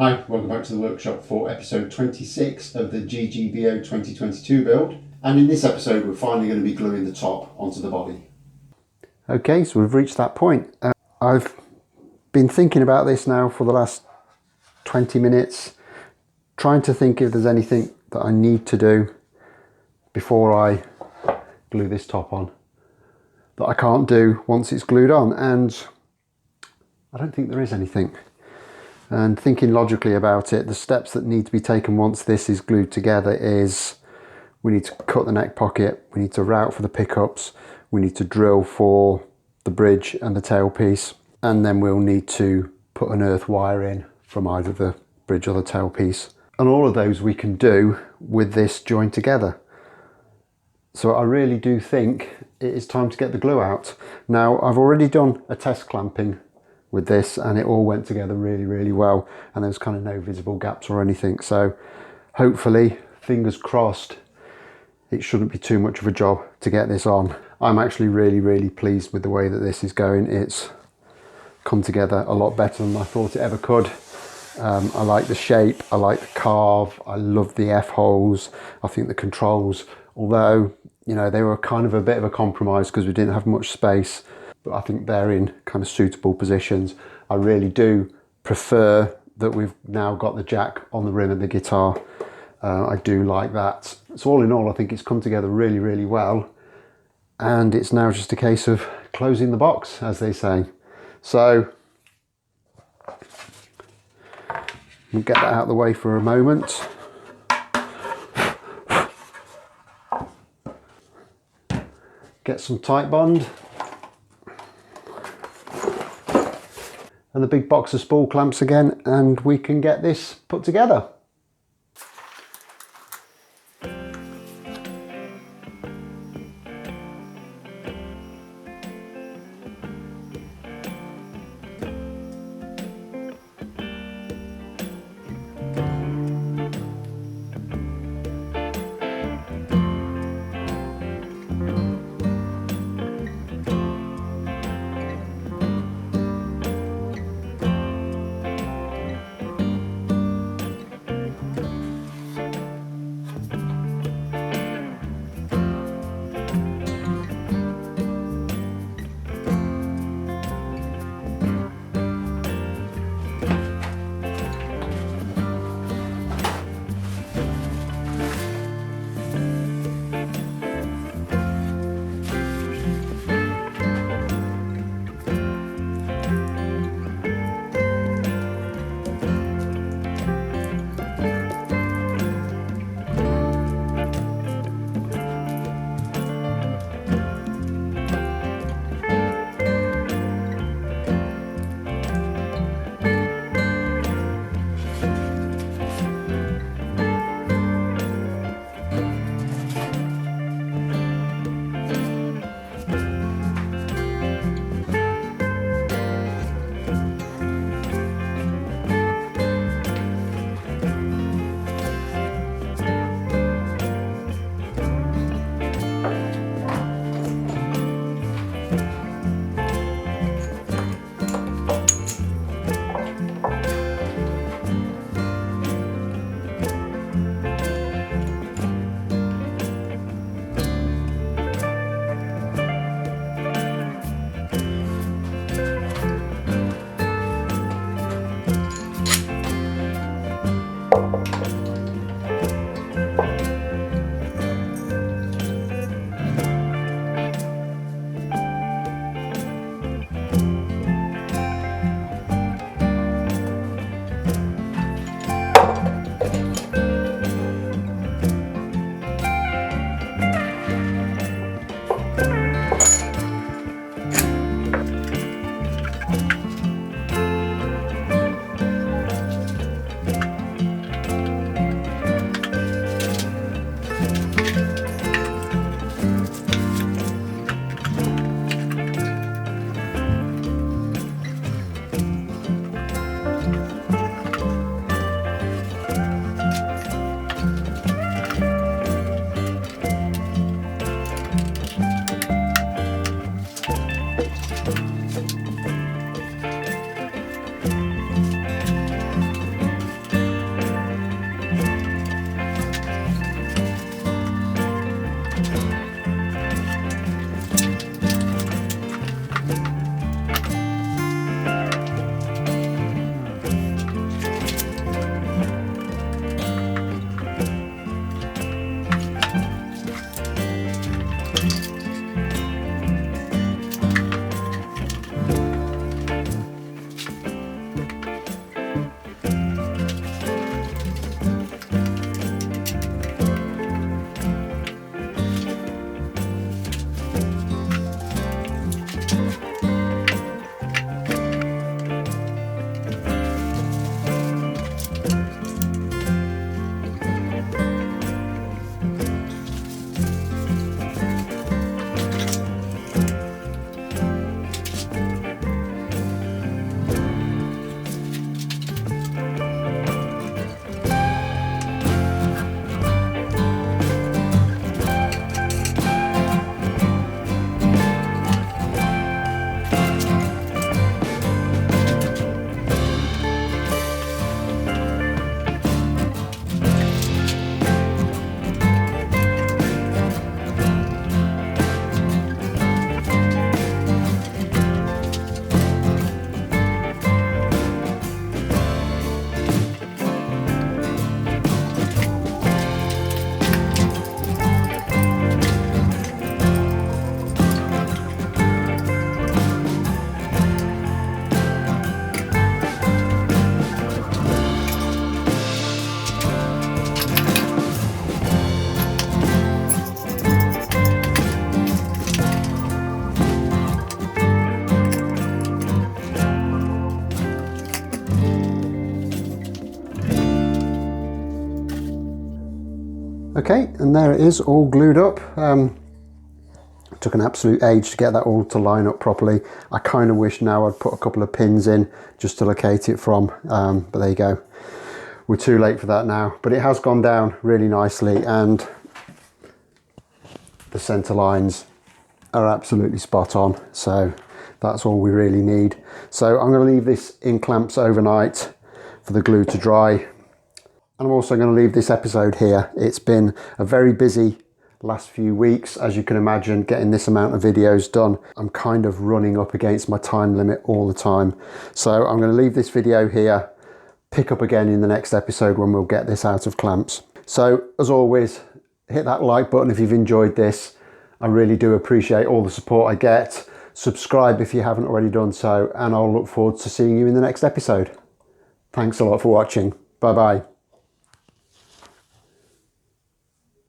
Hi, welcome back to the workshop for episode 26 of the GGBO 2022 build. And in this episode, we're finally going to be gluing the top onto the body. Okay, so we've reached that point. I've been thinking about this now for the last 20 minutes, trying to think if there's anything that I need to do before I glue this top on that I can't do once it's glued on, and I don't think there is anything. And thinking logically about it, the steps that need to be taken once this is glued together is we need to cut the neck pocket, we need to route for the pickups, we need to drill for the bridge and the tailpiece, and then we'll need to put an earth wire in from either the bridge or the tailpiece. And all of those we can do with this joined together. So I really do think it is time to get the glue out. Now, I've already done a test clamping with this and it all went together really well, and there's kind of no visible gaps or anything. So hopefully, fingers crossed, it shouldn't be too much of a job to get this on. I'm actually really pleased with the way that this is going. It's come together a lot better than I thought it ever could. I like the shape, I like the carve, I love the F-holes. I think the controls, although, you know, they were kind of a bit of a compromise because we didn't have much space, but I think they're in kind of suitable positions. I really do prefer that we've now got the jack on the rim of the guitar. I do like that. So all in all, I think it's come together really well, and it's now just a case of closing the box, as they say. So we'll get that out of the way for a moment. Get some tight bond. And the big box of spool clamps again, and we can get this put together. Okay, and there it is, all glued up. Took an absolute age to get that all to line up properly. I kind of wish now I'd put a couple of pins in just to locate it from, but there you go. We're too late for that now, but it has gone down really nicely, and the center lines are absolutely spot on. So that's all we really need. So I'm going to leave this in clamps overnight for the glue to dry. And I'm also going to leave this episode here. It's been a very busy last few weeks, as you can imagine, getting this amount of videos done. I'm kind of running up against my time limit all the time. So I'm going to leave this video here, pick up again in the next episode when we'll get this out of clamps. So as always, hit that like button if you've enjoyed this. I really do appreciate all the support I get. Subscribe if you haven't already done so, and I'll look forward to seeing you in the next episode. Thanks a lot for watching. Bye bye.